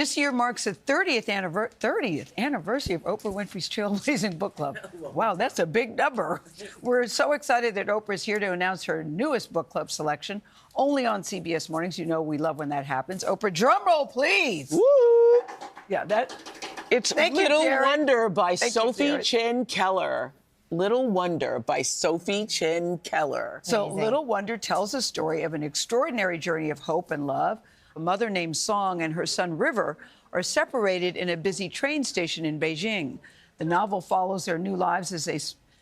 This year marks the 30th anniversary of Oprah Winfrey's Trailblazing Book Club. Wow, that's a big number. We're so excited that Oprah is here to announce her newest book club selection, only on CBS Mornings. You know we love when that happens. Oprah, drum roll, please. Woo! Yeah, that. It's Little Wonder by Sophie Chen Keller. Little Wonder by Sophie Chen Keller. So Little Wonder tells the story of an extraordinary journey of hope and love. A mother named Song and her son River are separated in a busy train station in Beijing. The novel follows their new lives as they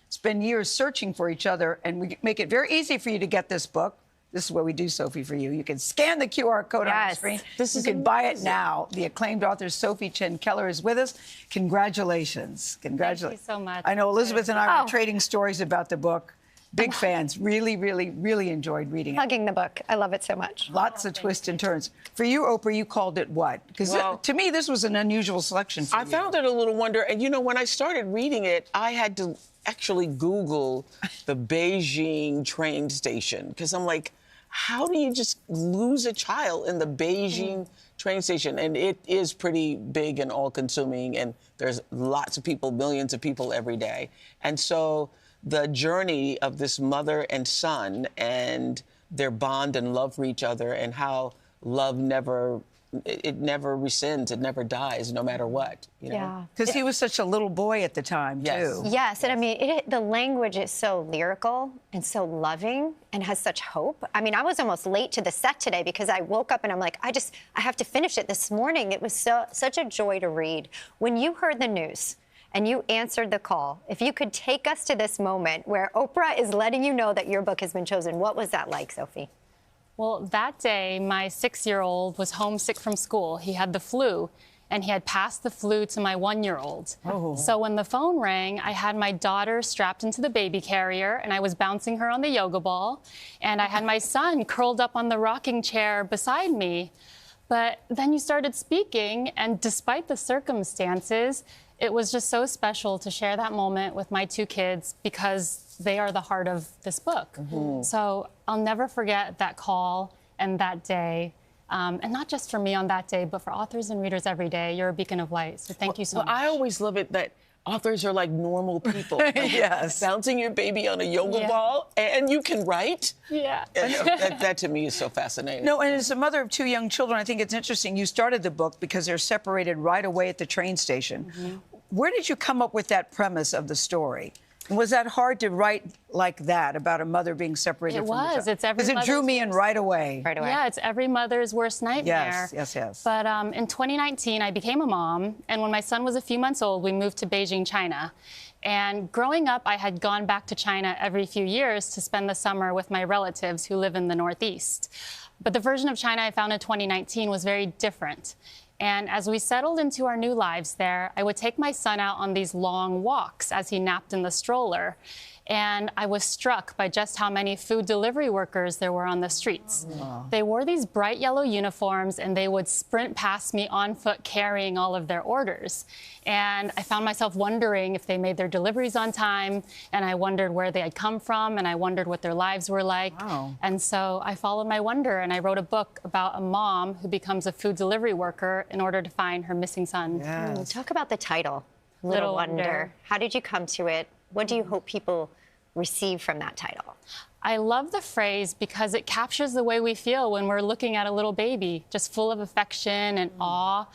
spend years searching for each other, and we make it very easy for you to get this book. This is what we do, Sophie, for you. You can scan the QR code on the screen. You can buy it now. The acclaimed author Sophie Chen Keller is with us. Congratulations. Congratulations. Thank you so much. I know Elizabeth and I were trading stories about the book. Big fans. Really, really, really enjoyed reading it. Hugging the book. I love it so much. Lots of twists and turns. For you, Oprah, you called it what? Because to me, this was an unusual selection for you. I found it a little wonder. And, you know, when I started reading it, I had to actually Google the Beijing train station. Because I'm like, how do you just lose a child in the Beijing train station? And it is pretty big and all-consuming. And there's lots of people, millions of people every day. And so the journey of this mother and son and their bond and love for each other, and how love never rescinds, it never dies, no matter what. You know? Yeah. Because he was such a little boy at the time, too. Yes, and I mean, the language is so lyrical and so loving and has such hope. I mean, I was almost late to the set today because I woke up and I'm like, I have to finish it this morning. It was such a joy to read. When you heard the news and you answered the call, if you could take us to this moment where Oprah is letting you know that your book has been chosen, what was that like, Sophie? Well, that day, my 6-year-old was homesick from school. He had the flu, and he had passed the flu to my 1-year-old. Oh. So when the phone rang, I had my daughter strapped into the baby carrier, and I was bouncing her on the yoga ball, and I had my son curled up on the rocking chair beside me. But then you started speaking, and despite the circumstances, it was just so special to share that moment with my 2 kids because they are the heart of this book. Mm-hmm. So I'll never forget that call and that day. And not just for me on that day, but for authors and readers every day. You're a beacon of light. So thank you so much. I always love it that authors are like normal people. Yes. Bouncing your baby on a yoga ball, and you can write. Yeah. That to me is so fascinating. No, and as a mother of 2 young children, I think it's interesting. You started the book because they're separated right away at the train station. Mm-hmm. Where did you come up with that premise of the story? Was that hard to write like that, about a mother being separated from the child? It's every because it drew me in right away. Yeah, it's every mother's worst nightmare. Yes. But in 2019, I became a mom, and when my son was a few months old, we moved to Beijing, China. And growing up, I had gone back to China every few years to spend the summer with my relatives who live in the Northeast. But the version of China I found in 2019 was very different. And as we settled into our new lives there, I would take my son out on these long walks as he napped in the stroller. And I was struck by just how many food delivery workers there were on the streets. Oh. They wore these bright yellow uniforms, and they would sprint past me on foot carrying all of their orders. And I found myself wondering if they made their deliveries on time, and I wondered where they had come from, and I wondered what their lives were like. Wow. And so I followed my wonder, and I wrote a book about a mom who becomes a food delivery worker in order to find her missing son. Yes. Talk about the title, Little Wonder. How did you come to it? What do you hope people receive from that title? I love the phrase because it captures the way we feel when we're looking at a little baby, just full of affection and awe.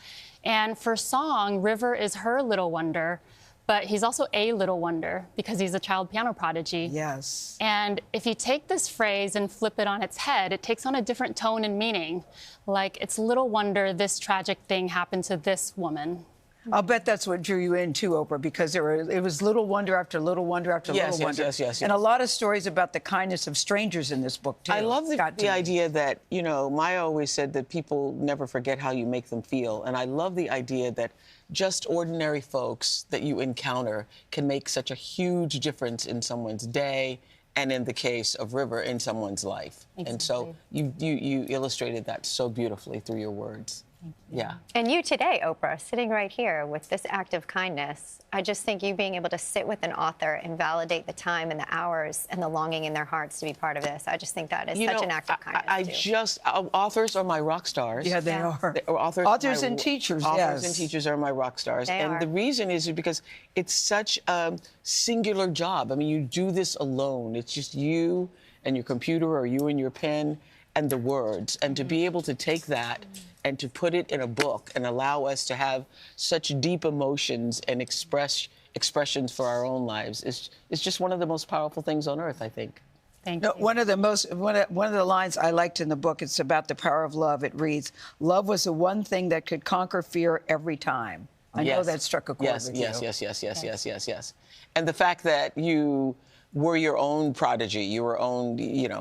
And for Song, River is her little wonder, but he's also a little wonder because he's a child piano prodigy. Yes. And if you take this phrase and flip it on its head, it takes on a different tone and meaning. Like, it's little wonder this tragic thing happened to this woman. I'll bet that's what drew you in, too, Oprah, because it was little wonder after little wonder after little wonder. Yes. And a lot of stories about the kindness of strangers in this book, too. I love the idea that, you know, Maya always said that people never forget how you make them feel. And I love the idea that just ordinary folks that you encounter can make such a huge difference in someone's day, and in the case of River, in someone's life. Exactly. And so you illustrated that so beautifully through your words. Yeah. And you today, Oprah, sitting right here with this act of kindness, I just think you being able to sit with an author and validate the time and the hours and the longing in their hearts to be part of this, I just think that is such an act of kindness, authors are my rock stars. Yeah, they are. Authors and teachers, Authors yes. and teachers are my rock stars. They and are. the reason is because it's such a singular job. I mean, you do this alone. It's just you and your computer or you and your pen and the words. And to be able to take that and to put it in a book and allow us to have such deep emotions and expressions for our own lives is just one of the most powerful things on earth, I think. Thank you. One of the lines I liked in the book, it's about the power of love. It reads, "Love was the one thing that could conquer fear every time." I know that struck a chord with you. Yes. And the fact that you were your own prodigy, your own,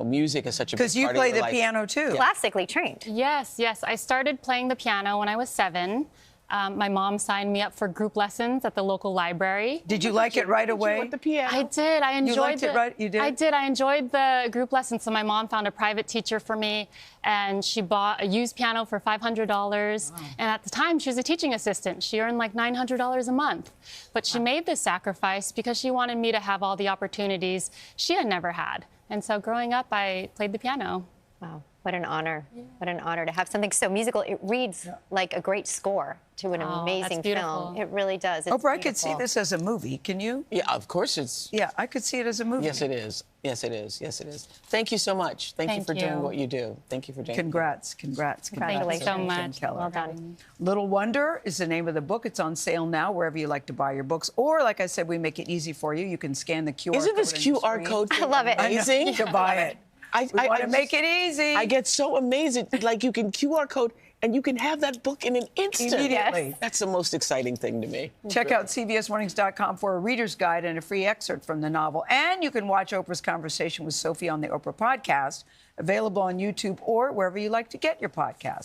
music is such a big part of your life. Because you play the piano too. Classically trained. Yes. I started playing the piano when I was 7. My mom signed me up for group lessons at the local library. Did you like it right away? With the piano? I did. I enjoyed liked it, right? You did? I did. I enjoyed the group lessons. So my mom found a private teacher for me, and she bought a used piano for $500. Wow. And at the time, she was a teaching assistant. She earned like $900 a month. But she made this sacrifice because she wanted me to have all the opportunities she had never had. And so growing up, I played the piano. Wow, what an honor. Yeah. What an honor to have something so musical. It reads like a great score to an amazing film. It really does. It's Oprah, I could beautiful. see this as a movie. Can you? Yeah, of course it's... Yeah, I could see it as a movie. Yes, it is. Yes, it is. Yes, it is. Thank you so much. Thank you for doing what you do. Thank you for doing Congrats. Thank you so Sophie Chen much. Keller. Well done. Little Wonder is the name of the book. It's on sale now wherever you like to buy your books. Or, like I said, we make it easy for you. You can scan the QR code. Isn't this on your QR screen. code I love it. amazing? To buy it. We want to make it easy. I get so amazed. Like, you can QR code and you can have that book in an instant. Immediately. Yes. That's the most exciting thing to me. Check out CBSMornings.com for a reader's guide and a free excerpt from the novel. And you can watch Oprah's conversation with Sophie on the Oprah podcast, available on YouTube or wherever you like to get your podcasts.